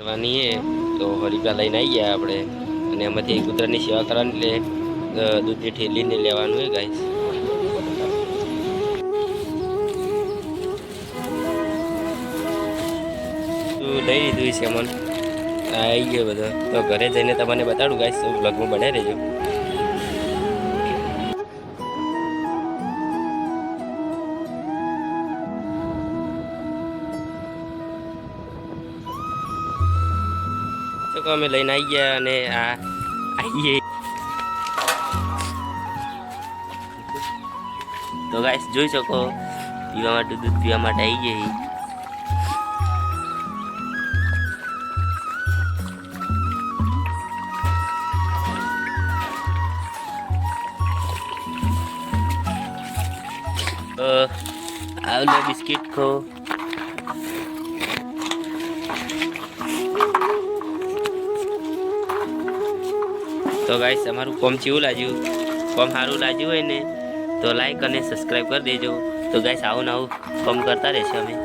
કરવાની એ તો હરિકા લઈને આવી ગયા આપણે અને એમાંથી કૂતરાની સેવા કરવાની એટલે દૂધની ઠેલીને લેવાનું હોય ગાઈસ. તું લઈ લીધું છે મન આવી ગયો બધો તો ઘરે જઈને તમને બતાડું ગાઈસ. વ્લોગમાં બનાવી રહેજો. તો અમે લઈને આવી ગયા અને આ આવીએ તો ગાઈસ જોઈ શકો પીવા માટે દૂધ પીવા માટે આવી ગઈ. આવલે બિસ્કિટ ખો. તો ગાઈસ અમારું કોમ કેવું લાગ્યું? કોમ સારું લાગ્યું હોય ને તો લાઈક અને સબસ્ક્રાઈબ કરી દેજો. તો ગાઈસ આવું ને આવું કોમ કરતા રહેશે અમે.